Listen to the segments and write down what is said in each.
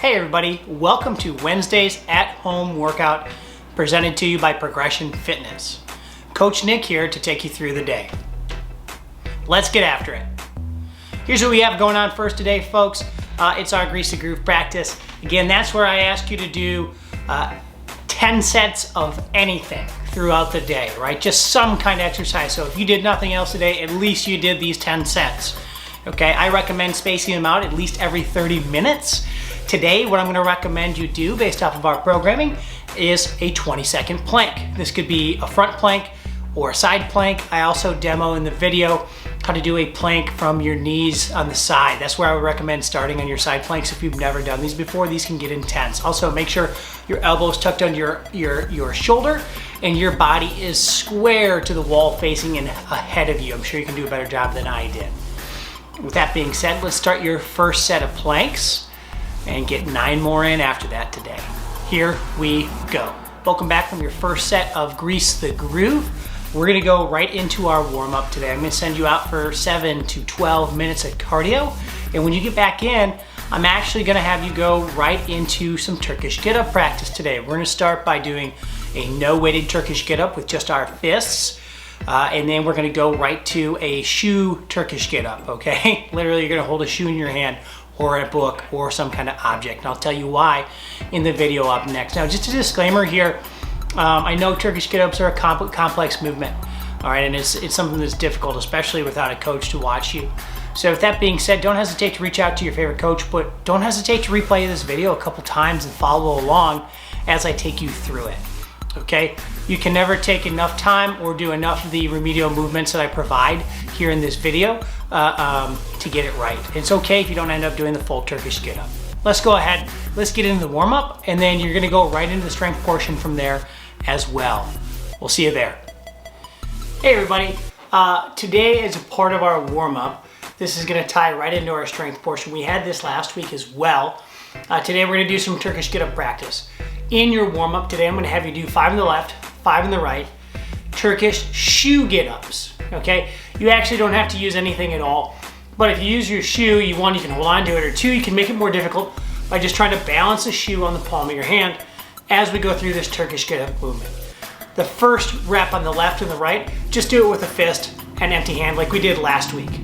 Hey everybody, welcome to Wednesday's at-home workout presented to you by Progression Fitness. Coach Nick here to take you through the day. Let's get after it. Here's what we have going on first today, folks. It's our Grease the Groove practice. Again, that's where I ask you to do 10 sets of anything throughout the day, right? Just some kind of exercise. So if you did nothing else today, at least you did these 10 sets. Okay, I recommend spacing them out at least every 30 minutes. Today, what I'm going to recommend you do based off of our programming is a 20-second plank. This could be a front plank or a side plank. I also demo in the video how to do a plank from your knees on the side. That's where I would recommend starting on your side planks if you've never done these before. These can get intense. Also, make sure your elbow is tucked under your shoulder and your body is square to the wall facing and ahead of you. I'm sure you can do a better job than I did. With that being said, let's start your first set of planks and get 9 more in after that today. Here we go. Welcome back from your first set of Grease the Groove. We're gonna go right into our warm-up today. I'm gonna send you out for 7 to 12 minutes of cardio. And when you get back in, I'm actually gonna have you go right into some Turkish get-up practice today. We're gonna start by doing a no-weighted Turkish get-up with just our fists. And then we're gonna go right to a shoe Turkish get-up, okay? Literally, you're gonna hold a shoe in your hand or a book or some kind of object. And I'll tell you why in the video up next. Now, just a disclaimer here. I know Turkish get-ups are a complex movement, all right? And it's something that's difficult, especially without a coach to watch you. So with that being said, don't hesitate to reach out to your favorite coach, but don't hesitate to replay this video a couple times and follow along as I take you through it, okay? You can never take enough time or do enough of the remedial movements that I provide here in this video to get it right. It's okay if you don't end up doing the full Turkish get-up. Let's go ahead, let's get into the warm-up, and then you're gonna go right into the strength portion from there as well. We'll see you there. Hey everybody, today is a part of our warm-up. This is gonna tie right into our strength portion. We had this last week as well. Today we're gonna do some Turkish get-up practice. In your warm-up today, I'm gonna have you do 5 on the left, 5 on the right, Turkish shoe get-ups, okay? You actually don't have to use anything at all, but if you use your shoe, one, you can hold on to it, or two, you can make it more difficult by just trying to balance the shoe on the palm of your hand as we go through this Turkish get-up movement. The first rep on the left and the right, just do it with a fist and empty hand like we did last week.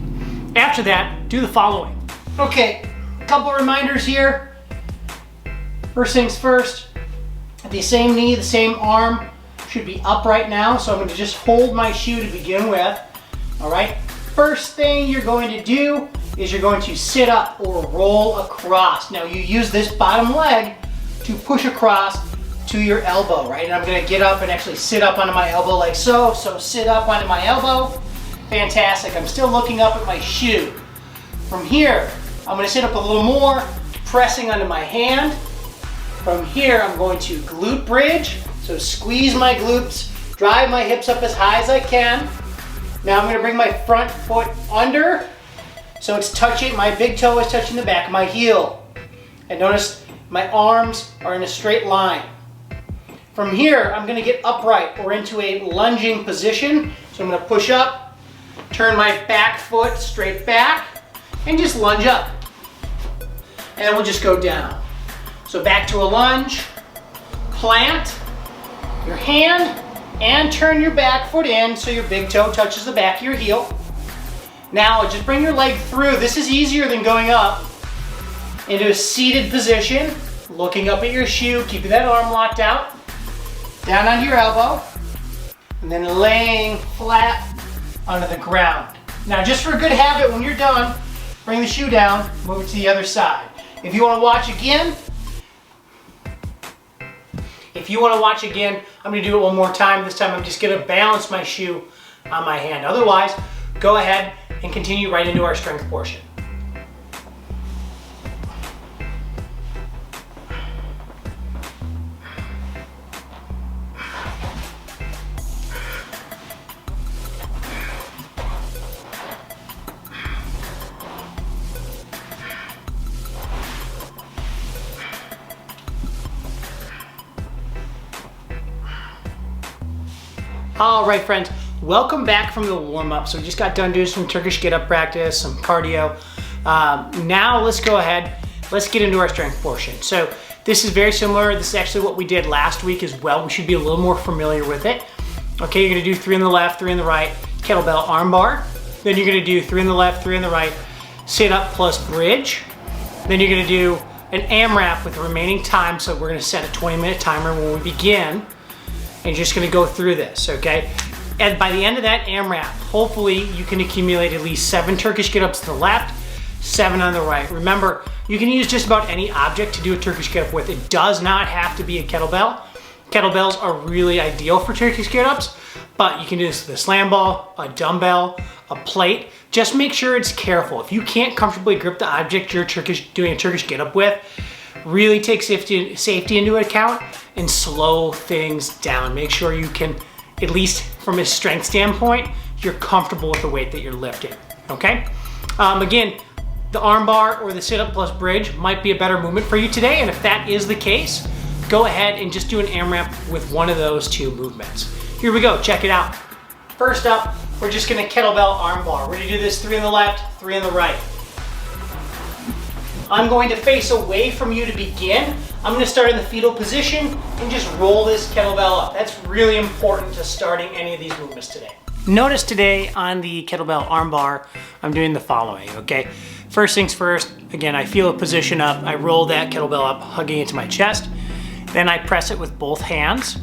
After that, do the following. Okay, a couple reminders here. First things first, the same knee, the same arm should be up right now, so I'm going to just hold my shoe to begin with. All right, first thing you're going to do is you're going to sit up or roll across. Now you use this bottom leg to push across to your elbow, right? And I'm going to get up and actually sit up onto my elbow like so. So sit up onto my elbow. Fantastic. I'm still looking up at my shoe. From here, I'm going to sit up a little more, pressing onto my hand. From here, I'm going to glute bridge. So squeeze my glutes, drive my hips up as high as I can. Now I'm going to bring my front foot under. So it's touching, my big toe is touching the back of my heel. And notice my arms are in a straight line. From here, I'm going to get upright or into a lunging position. So I'm going to push up, turn my back foot straight back, and just lunge up. And then we'll just go down. So back to a lunge, plant your hand, and turn your back foot in so your big toe touches the back of your heel. Now just bring your leg through. This is easier than going up into a seated position, looking up at your shoe, keeping that arm locked out, down onto your elbow, and then laying flat onto the ground. Now just for a good habit, when you're done, bring the shoe down, move it to the other side. If you want to watch again, I'm going to do it one more time. This time I'm just going to balance my shoe on my hand. Otherwise, go ahead and continue right into our strength portion. All right, friends, welcome back from the warm-up. So we just got done doing some Turkish get-up practice, some cardio. Now let's go ahead let's get into our strength portion. So this is very similar. This is actually what we did last week as well. We should be a little more familiar with it. Okay, you're gonna do 3 on the left, 3 on the right, kettlebell arm bar. Then you're gonna do 3 on the left, 3 on the right, sit up plus bridge. Then you're gonna do an AMRAP with the remaining time. So we're gonna set a 20-minute timer when we begin. And you're just gonna go through this, okay? And by the end of that AMRAP, hopefully you can accumulate at least 7 Turkish get-ups to the left, 7 on the right. Remember, you can use just about any object to do a Turkish get-up with. It does not have to be a kettlebell. Kettlebells are really ideal for Turkish get-ups, but you can do this with a slam ball, a dumbbell, a plate. Just make sure it's careful. If you can't comfortably grip the object you're doing a Turkish get-up with, really take safety into account and slow things down. Make sure you can, at least from a strength standpoint, you're comfortable with the weight that you're lifting, okay? Again, the arm bar or the sit-up plus bridge might be a better movement for you today, and if that is the case, go ahead and just do an AMRAP with one of those 2 movements. Here we go, check it out. First up, we're just gonna kettlebell arm bar. We're gonna do this 3 on the left, 3 on the right. I'm going to face away from you to begin. I'm gonna start in the fetal position and just roll this kettlebell up. That's really important to starting any of these movements today. Notice today on the kettlebell arm bar, I'm doing the following, okay? First things first, again, I feel a position up, I roll that kettlebell up, hugging it to my chest. Then I press it with both hands.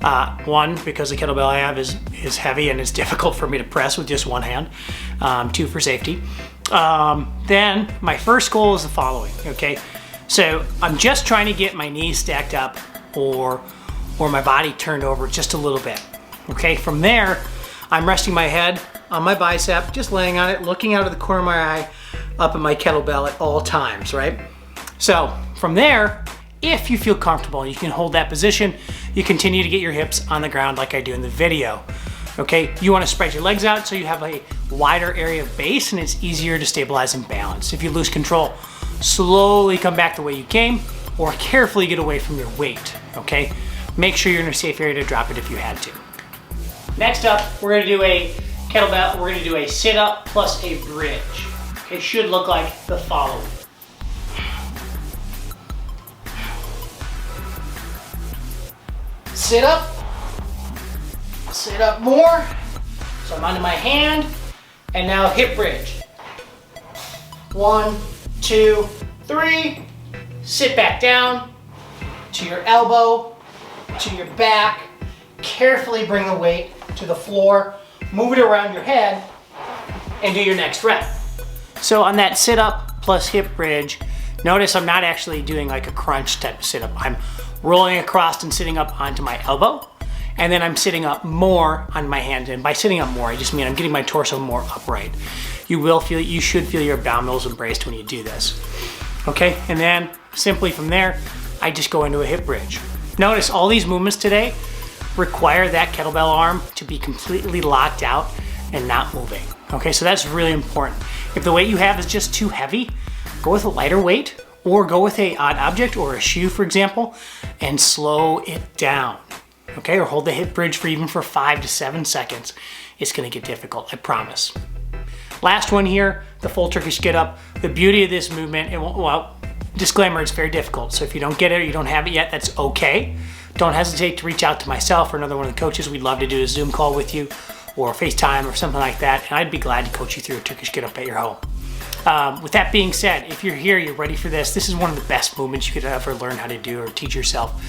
1, because the kettlebell I have is heavy and it's difficult for me to press with just one hand. 2, for safety. Then my first goal is the following, okay? So I'm just trying to get my knees stacked up or my body turned over just a little bit, okay? From there, I'm resting my head on my bicep, just laying on it, looking out of the corner of my eye, up at my kettlebell at all times, right? So from there, if you feel comfortable, you can hold that position. You continue to get your hips on the ground like I do in the video. Okay, you want to spread your legs out so you have a wider area of base and it's easier to stabilize and balance. If you lose control, slowly come back the way you came or carefully get away from your weight, okay? Make sure you're in a safe area to drop it if you had to. Next up, we're gonna do a kettlebell, we're gonna do a sit-up plus a bridge. It should look like the following. Sit up more, so I'm onto my hand, and now hip bridge. 1, 2, 3, sit back down, to your elbow, to your back, carefully bring the weight to the floor, move it around your head, and do your next rep. So on that sit up plus hip bridge, notice I'm not actually doing like a crunch type of sit up. I'm rolling across and sitting up onto my elbow, and then I'm sitting up more on my hand. And by sitting up more, I just mean I'm getting my torso more upright. You should feel your abdominals embraced when you do this. Okay, and then simply from there, I just go into a hip bridge. Notice all these movements today require that kettlebell arm to be completely locked out and not moving. Okay, so that's really important. If the weight you have is just too heavy, go with a lighter weight or go with an odd object or a shoe, for example, and slow it down. Okay, or hold the hip bridge for even 5 to 7 seconds. It's gonna get difficult, I promise. Last one here, the full Turkish get up. The beauty of this movement, well, disclaimer, it's very difficult. So if you don't get it or you don't have it yet, that's okay. Don't hesitate to reach out to myself or another one of the coaches. We'd love to do a Zoom call with you or FaceTime or something like that. And I'd be glad to coach you through a Turkish get up at your home. With that being said, if you're here, you're ready for this, this is one of the best movements you could ever learn how to do or teach yourself.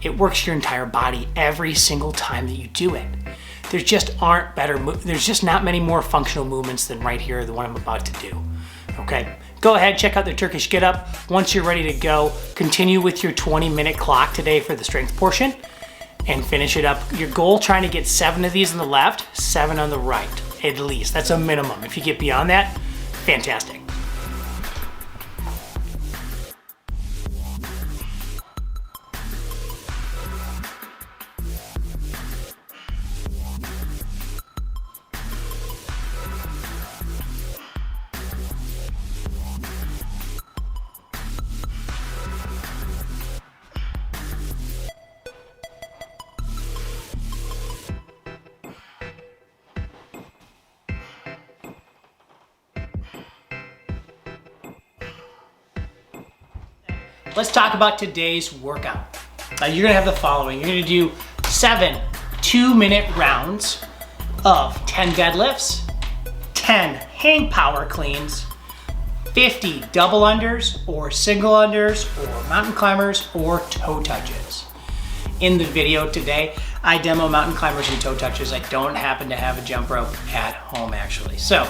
It works your entire body every single time that you do it. There's just there's just not many more functional movements than right here, the one I'm about to do. Okay, go ahead, check out the Turkish get up. Once you're ready to go, continue with your 20-minute clock today for the strength portion and finish it up. Your goal, trying to get 7 of these on the left, 7 on the right, at least. That's a minimum. If you get beyond that, fantastic. let's talk about today's workout. You're gonna have the following. You're gonna do 7 2-minute rounds of 10 deadlifts, 10 hang power cleans, 50 double unders or single unders or mountain climbers or toe touches. In the video today, I demo mountain climbers and toe touches. I don't happen to have a jump rope at home actually. So,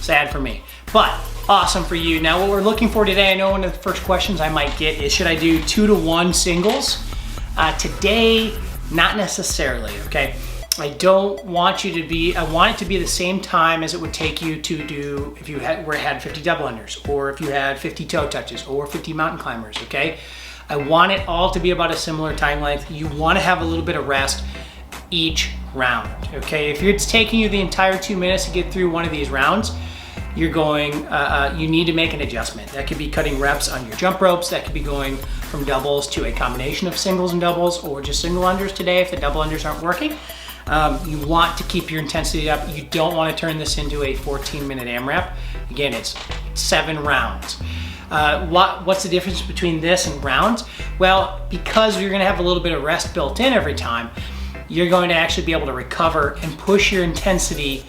sad for me, but awesome for you. Now what we're looking for today, I know one of the first questions I might get is, should I do 2-to-1 singles? Today, not necessarily, okay? I don't want you to be, I want it to be the same time as it would take you to do if you had 50 double unders, or if you had 50 toe touches, or 50 mountain climbers, okay? I want it all to be about a similar time length. You want to have a little bit of rest each round, okay? If it's taking you the entire 2 minutes to get through one of these rounds, you're going, you need to make an adjustment. That could be cutting reps on your jump ropes. That could be going from doubles to a combination of singles and doubles, or just single unders today if the double unders aren't working. You want to keep your intensity up. You don't want to turn this into a 14-minute AMRAP. Again, it's 7 rounds. What's the difference between this and rounds? Well, because you're going to have a little bit of rest built in every time, you're going to actually be able to recover and push your intensity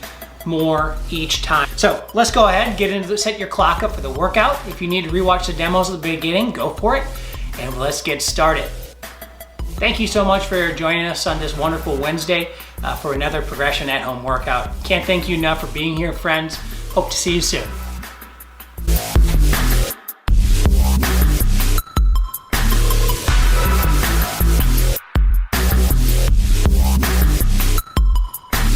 more each time. So let's go ahead and get into set your clock up for the workout. If you need to rewatch the demos at the beginning, go for it, and let's get started. Thank you so much for joining us on this wonderful Wednesday for another Progression at Home workout. Can't thank you enough for being here, friends. Hope to see you soon.